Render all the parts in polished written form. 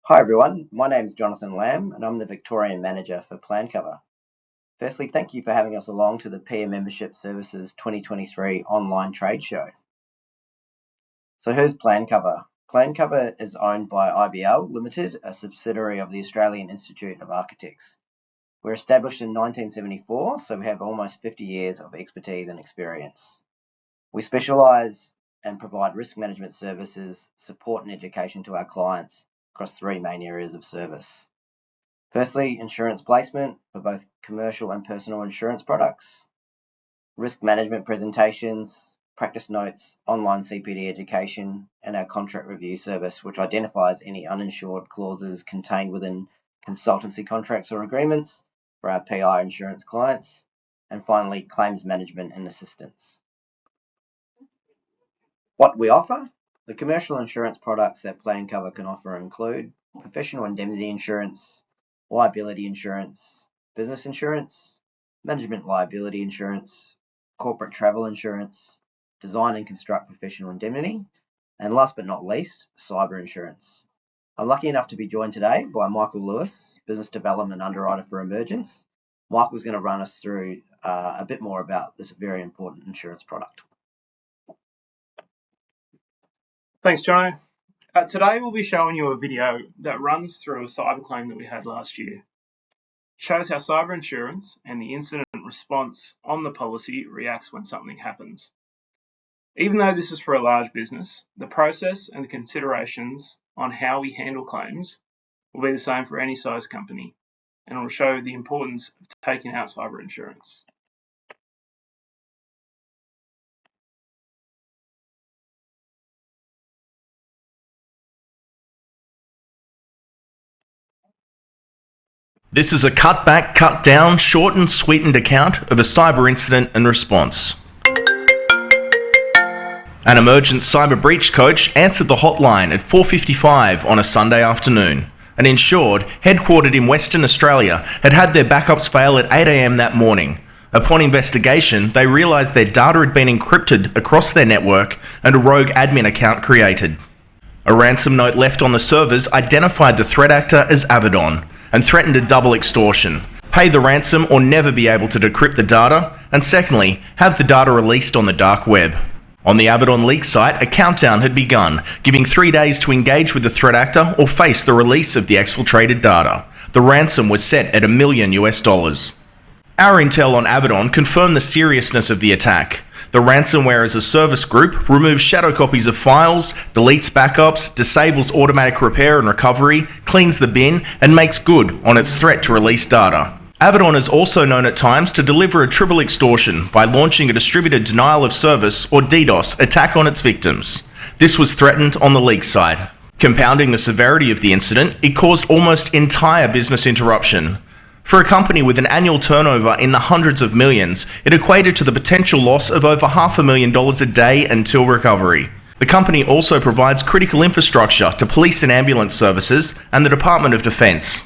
Hi everyone, my name is Jonathan Lamb and I'm the Victorian Manager for Plancover. Firstly, thank you for having us along to the PIA Membership Services 2023 online trade show. So who's Plancover? Plancover is owned by IBL Limited, a subsidiary of the Australian Institute of Architects. We're established in 1974, so we have almost 50 years of expertise and experience. We specialise and provide risk management services, support and education to our clients across three main areas of service. Firstly, insurance placement for both commercial and personal insurance products, risk management presentations, practice notes, online CPD education, and our contract review service, which identifies any uninsured clauses contained within consultancy contracts or agreements for our PI insurance clients, and finally, claims management and assistance. What we offer? The commercial insurance products that Plancover can offer include professional indemnity insurance, liability insurance, business insurance, management liability insurance, corporate travel insurance, design and construct professional indemnity, and last but not least, cyber insurance. I'm lucky enough to be joined today by Michael Lewis, Business Development Underwriter for Emergence. Michael's going to run us through a bit more about this very important insurance product. Thanks, Jono. Today we'll be showing you a video that runs through a cyber claim that we had last year. It shows how cyber insurance and the incident response on the policy reacts when something happens. Even though this is for a large business, the process and the considerations on how we handle claims will be the same for any size company, and it will show the importance of taking out cyber insurance. This is a cut back, cut down, shortened, sweetened account of a cyber incident and response. An emergent cyber breach coach answered the hotline at 4:55 on a Sunday afternoon. An insured, headquartered in Western Australia, had had their backups fail at 8 a.m. that morning. Upon investigation, they realised their data had been encrypted across their network and a rogue admin account created. A ransom note left on the servers identified the threat actor as Avedon and threatened a double extortion: pay the ransom or never be able to decrypt the data, and secondly, have the data released on the dark web. On the Avedon leak site, a countdown had begun, giving 3 days to engage with the threat actor or face the release of the exfiltrated data. The ransom was set at $1 million. Our intel on Avedon confirmed the seriousness of the attack. The ransomware as a service group removes shadow copies of files, deletes backups, disables automatic repair and recovery, cleans the bin, and makes good on its threat to release data. Avedon is also known at times to deliver a triple extortion by launching a distributed denial of service or DDoS attack on its victims. This was threatened on the leak side. Compounding the severity of the incident, it caused almost entire business interruption. For a company with an annual turnover in the hundreds of millions, it equated to the potential loss of over $500,000 a day until recovery. The company also provides critical infrastructure to police and ambulance services and the Department of Defence.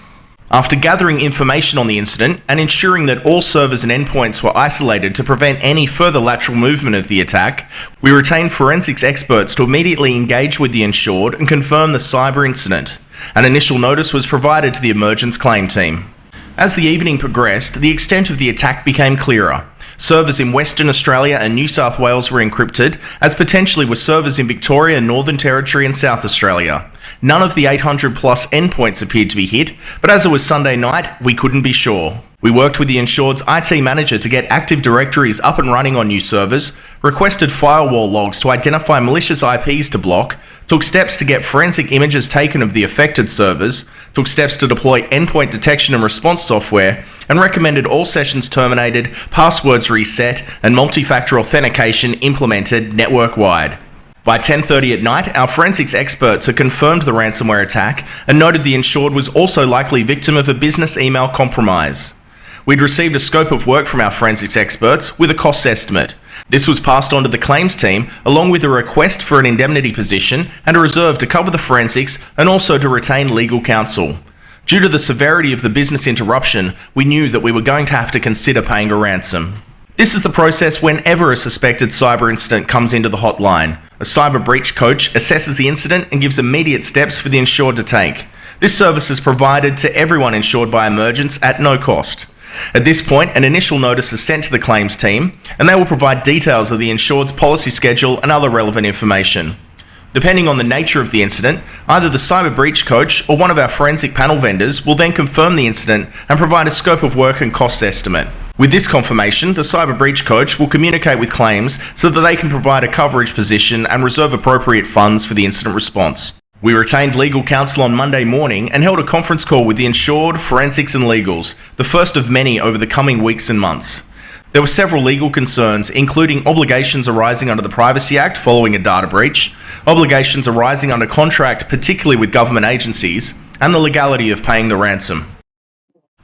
After gathering information on the incident and ensuring that all servers and endpoints were isolated to prevent any further lateral movement of the attack, we retained forensics experts to immediately engage with the insured and confirm the cyber incident. An initial notice was provided to the Emergence claim team. As the evening progressed, the extent of the attack became clearer. Servers in Western Australia and New South Wales were encrypted, as potentially were servers in Victoria, Northern Territory and South Australia. None of the 800 plus endpoints appeared to be hit, but as it was Sunday night, we couldn't be sure. We worked with the insured's IT manager to get Active Directories up and running on new servers, requested firewall logs to identify malicious IPs to block, took steps to get forensic images taken of the affected servers, took steps to deploy endpoint detection and response software, and recommended all sessions terminated, passwords reset, and multi-factor authentication implemented network-wide. By 10:30 at night, our forensics experts had confirmed the ransomware attack and noted the insured was also likely victim of a business email compromise. We'd received a scope of work from our forensics experts with a cost estimate. This was passed on to the claims team, along with a request for an indemnity position and a reserve to cover the forensics and also to retain legal counsel. Due to the severity of the business interruption, we knew that we were going to have to consider paying a ransom. This is the process whenever a suspected cyber incident comes into the hotline. A cyber breach coach assesses the incident and gives immediate steps for the insured to take. This service is provided to everyone insured by Emergence at no cost. At this point, an initial notice is sent to the claims team, and they will provide details of the insured's policy schedule and other relevant information. Depending on the nature of the incident, either the cyber breach coach or one of our forensic panel vendors will then confirm the incident and provide a scope of work and costs estimate. With this confirmation, the cyber breach coach will communicate with claims so that they can provide a coverage position and reserve appropriate funds for the incident response. We retained legal counsel on Monday morning and held a conference call with the insured, forensics and legals, the first of many over the coming weeks and months. There were several legal concerns, including obligations arising under the Privacy Act following a data breach, obligations arising under contract, particularly with government agencies, and the legality of paying the ransom.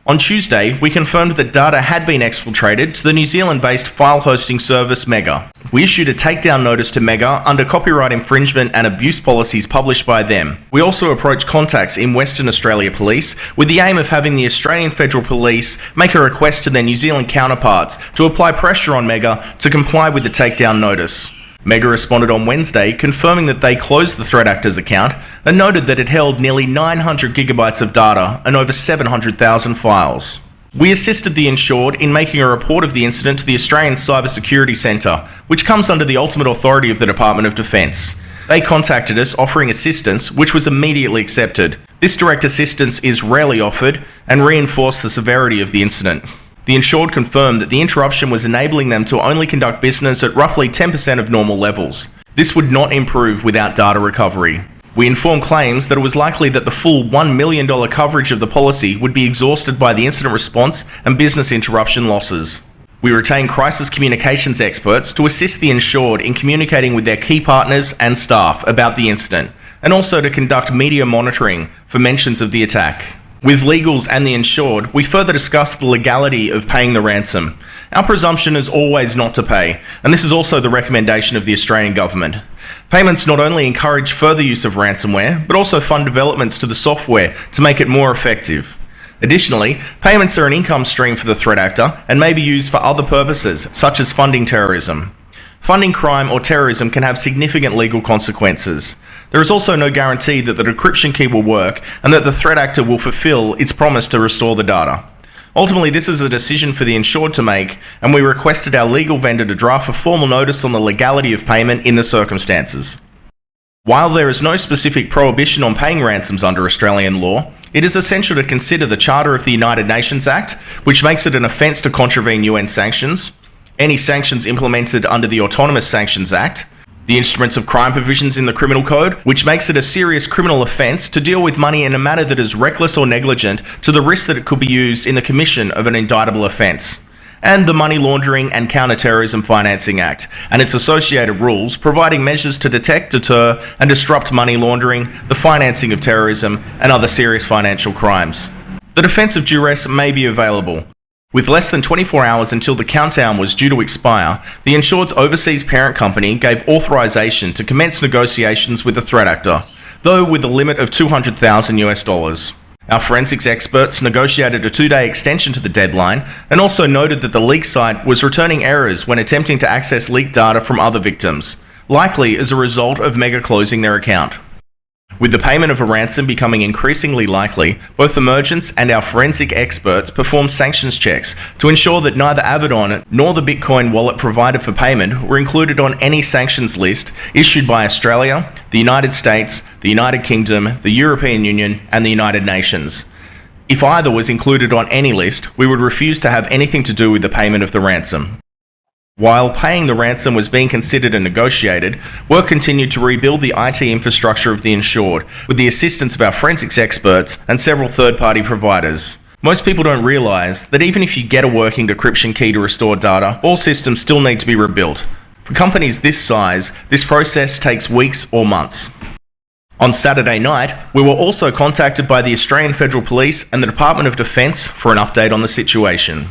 On Tuesday, we confirmed that data had been exfiltrated to the New Zealand-based file hosting service Mega. We issued a takedown notice to Mega under copyright infringement and abuse policies published by them. We also approached contacts in Western Australia Police with the aim of having the Australian Federal Police make a request to their New Zealand counterparts to apply pressure on Mega to comply with the takedown notice. Mega responded on Wednesday, confirming that they closed the threat actor's account and noted that it held nearly 900 gigabytes of data and over 700,000 files. We assisted the insured in making a report of the incident to the Australian Cybersecurity Centre, which comes under the ultimate authority of the Department of Defence. They contacted us offering assistance, which was immediately accepted. This direct assistance is rarely offered and reinforced the severity of the incident. The insured confirmed that the interruption was enabling them to only conduct business at roughly 10% of normal levels. This would not improve without data recovery. We informed claims that it was likely that the full $1 million coverage of the policy would be exhausted by the incident response and business interruption losses. We retained crisis communications experts to assist the insured in communicating with their key partners and staff about the incident, and also to conduct media monitoring for mentions of the attack. With legals and the insured, we further discussed the legality of paying the ransom. Our presumption is always not to pay, and this is also the recommendation of the Australian Government. Payments not only encourage further use of ransomware, but also fund developments to the software to make it more effective. Additionally, payments are an income stream for the threat actor and may be used for other purposes, such as funding terrorism. Funding crime or terrorism can have significant legal consequences. There is also no guarantee that the decryption key will work and that the threat actor will fulfill its promise to restore the data. Ultimately, this is a decision for the insured to make, and we requested our legal vendor to draft a formal notice on the legality of payment in the circumstances. While there is no specific prohibition on paying ransoms under Australian law, it is essential to consider the Charter of the United Nations Act, which makes it an offence to contravene UN sanctions, any sanctions implemented under the Autonomous Sanctions Act, the instruments of crime provisions in the Criminal Code, which makes it a serious criminal offence to deal with money in a manner that is reckless or negligent to the risk that it could be used in the commission of an indictable offence, and the Money Laundering and Counter-Terrorism Financing Act and its associated rules providing measures to detect, deter and disrupt money laundering, the financing of terrorism and other serious financial crimes. The defence of duress may be available. With less than 24 hours until the countdown was due to expire, the insured's overseas parent company gave authorization to commence negotiations with the threat actor, though with a limit of $200,000. Our forensics experts negotiated a 2-day extension to the deadline and also noted that the leak site was returning errors when attempting to access leaked data from other victims, likely as a result of Mega closing their account. With the payment of a ransom becoming increasingly likely, both Emergence and our forensic experts performed sanctions checks to ensure that neither Avidon nor the Bitcoin wallet provided for payment were included on any sanctions list issued by Australia, the United States, the United Kingdom, the European Union, and the United Nations. If either was included on any list, we would refuse to have anything to do with the payment of the ransom. While paying the ransom was being considered and negotiated, work continued to rebuild the IT infrastructure of the insured, with the assistance of our forensics experts and several third-party providers. Most people don't realise that even if you get a working decryption key to restore data, all systems still need to be rebuilt. For companies this size, this process takes weeks or months. On Saturday night, we were also contacted by the Australian Federal Police and the Department of Defence for an update on the situation.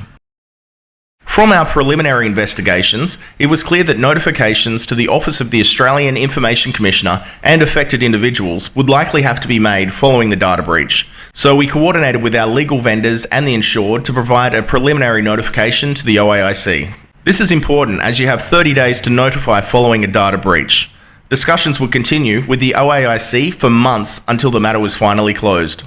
From our preliminary investigations, it was clear that notifications to the Office of the Australian Information Commissioner and affected individuals would likely have to be made following the data breach, so we coordinated with our legal vendors and the insured to provide a preliminary notification to the OAIC. This is important as you have 30 days to notify following a data breach. Discussions would continue with the OAIC for months until the matter was finally closed.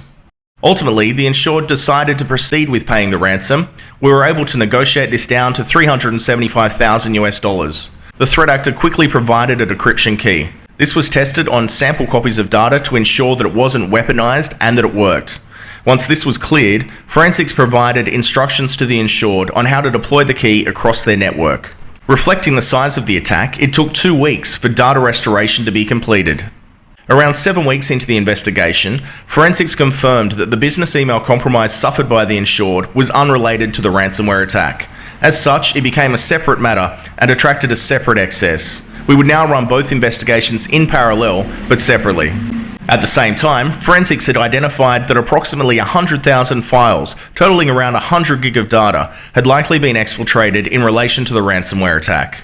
Ultimately, the insured decided to proceed with paying the ransom. We were able to negotiate this down to $375,000. The threat actor quickly provided a decryption key. This was tested on sample copies of data to ensure that it wasn't weaponized and that it worked. Once this was cleared, forensics provided instructions to the insured on how to deploy the key across their network. Reflecting the size of the attack, it took 2 weeks for data restoration to be completed. Around 7 weeks into the investigation, forensics confirmed that the business email compromise suffered by the insured was unrelated to the ransomware attack. As such, it became a separate matter and attracted a separate excess. We would now run both investigations in parallel, but separately. At the same time, forensics had identified that approximately 100,000 files, totaling around 100 gig of data, had likely been exfiltrated in relation to the ransomware attack.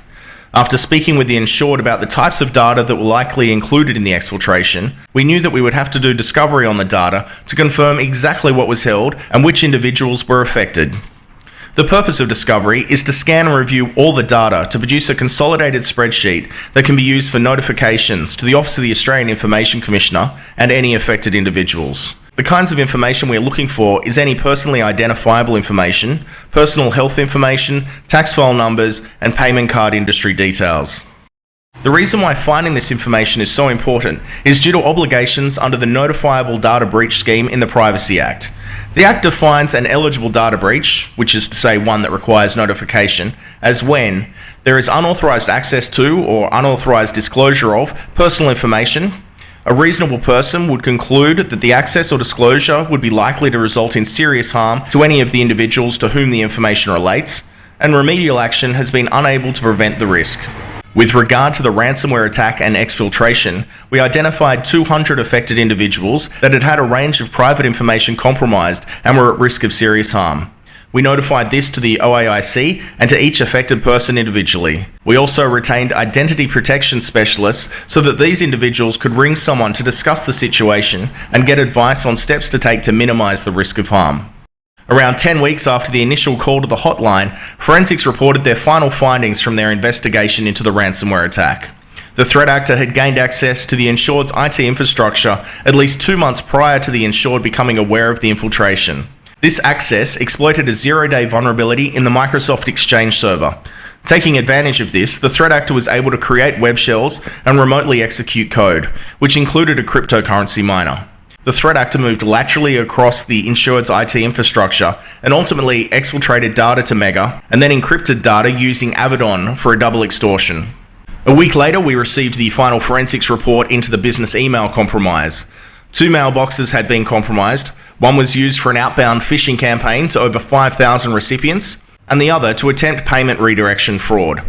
After speaking with the insured about the types of data that were likely included in the exfiltration, we knew that we would have to do discovery on the data to confirm exactly what was held and which individuals were affected. The purpose of discovery is to scan and review all the data to produce a consolidated spreadsheet that can be used for notifications to the Office of the Australian Information Commissioner and any affected individuals. The kinds of information we are looking for is any personally identifiable information, personal health information, tax file numbers, and payment card industry details. The reason why finding this information is so important is due to obligations under the Notifiable Data Breach Scheme in the Privacy Act. The Act defines an eligible data breach, which is to say one that requires notification, as when there is unauthorised access to or unauthorised disclosure of personal information. A reasonable person would conclude that the access or disclosure would be likely to result in serious harm to any of the individuals to whom the information relates, and remedial action has been unable to prevent the risk. With regard to the ransomware attack and exfiltration, we identified 200 affected individuals that had had a range of private information compromised and were at risk of serious harm. We notified this to the OAIC and to each affected person individually. We also retained identity protection specialists so that these individuals could ring someone to discuss the situation and get advice on steps to take to minimise the risk of harm. Around 10 weeks after the initial call to the hotline, forensics reported their final findings from their investigation into the ransomware attack. The threat actor had gained access to the insured's IT infrastructure at least 2 months prior to the insured becoming aware of the infiltration. This access exploited a 0-day vulnerability in the Microsoft Exchange server. Taking advantage of this, the threat actor was able to create web shells and remotely execute code, which included a cryptocurrency miner. The threat actor moved laterally across the insured's IT infrastructure and ultimately exfiltrated data to Mega and then encrypted data using Avidon for a double extortion. A week later, we received the final forensics report into the business email compromise. 2 mailboxes had been compromised. One was used for an outbound phishing campaign to over 5,000 recipients, and the other to attempt payment redirection fraud.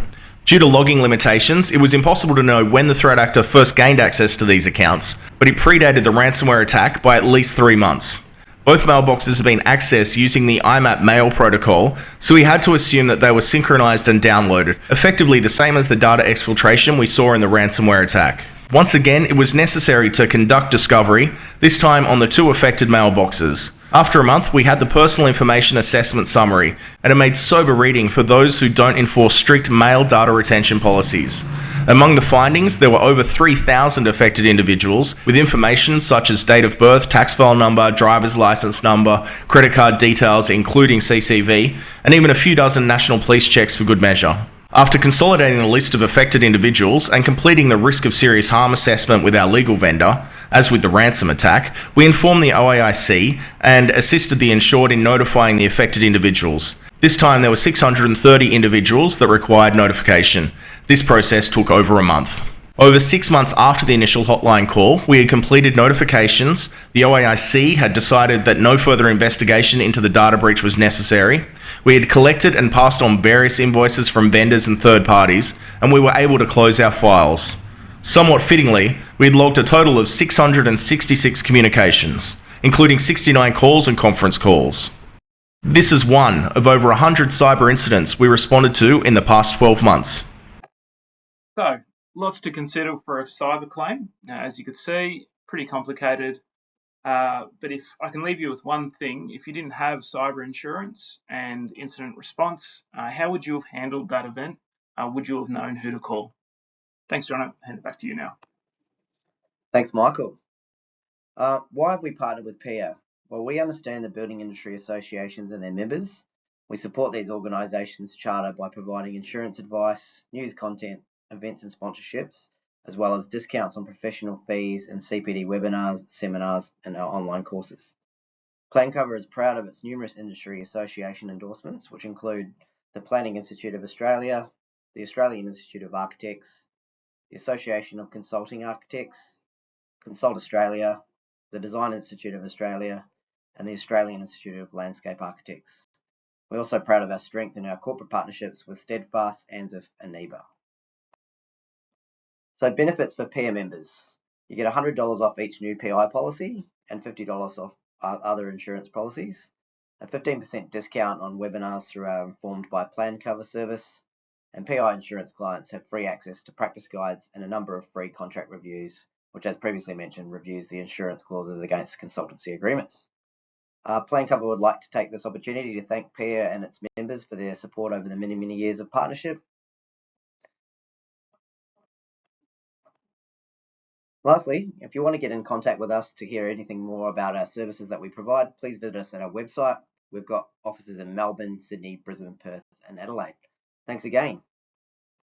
Due to logging limitations, it was impossible to know when the threat actor first gained access to these accounts, but it predated the ransomware attack by at least 3 months. Both mailboxes have been accessed using the IMAP mail protocol, so we had to assume that they were synchronized and downloaded, effectively the same as the data exfiltration we saw in the ransomware attack. Once again, it was necessary to conduct discovery, this time on the 2 affected mailboxes. After a month, we had the personal information assessment summary, and it made sober reading for those who don't enforce strict mail data retention policies. Among the findings, there were over 3,000 affected individuals with information such as date of birth, tax file number, driver's license number, credit card details including CCV, and even a few dozen national police checks for good measure. After consolidating the list of affected individuals and completing the risk of serious harm assessment with our legal vendor, as with the ransom attack, we informed the OAIC and assisted the insured in notifying the affected individuals. This time there were 630 individuals that required notification. This process took over a month. Over 6 months after the initial hotline call, we had completed notifications. The OAIC had decided that no further investigation into the data breach was necessary. We had collected and passed on various invoices from vendors and third parties, and we were able to close our files. Somewhat fittingly, we had logged a total of 666 communications, including 69 calls and conference calls. This is one of over 100 cyber incidents we responded to in the past 12 months. So, lots to consider for a cyber claim. As you could see, pretty complicated. But if I can leave you with one thing, if you didn't have cyber insurance and incident response, how would you have handled that event? Would you have known who to call? Thanks, John. I'll hand it back to you now. Thanks, Michael. Why have we partnered with PIA? Well, we understand the building industry associations and their members. We support these organisations' charter by providing insurance advice, news content, events and sponsorships, as well as discounts on professional fees and CPD webinars, seminars, and our online courses. Plancover is proud of its numerous industry association endorsements, which include the Planning Institute of Australia, the Australian Institute of Architects, the Association of Consulting Architects, Consult Australia, the Design Institute of Australia, and the Australian Institute of Landscape Architects. We're also proud of our strength in our corporate partnerships with Steadfast, ANZIIF, and NEBA. So benefits for PIA members. You get $100 off each new PI policy and $50 off other insurance policies, a 15% discount on webinars through our Informed by Plancover service, and PI insurance clients have free access to practice guides and a number of free contract reviews, which, as previously mentioned, reviews the insurance clauses against consultancy agreements. Plancover would like to take this opportunity to thank PIA and its members for their support over the many, many years of partnership. Lastly, if you want to get in contact with us to hear anything more about our services that we provide, please visit us at our website. We've got offices in Melbourne, Sydney, Brisbane, Perth, and Adelaide. Thanks again.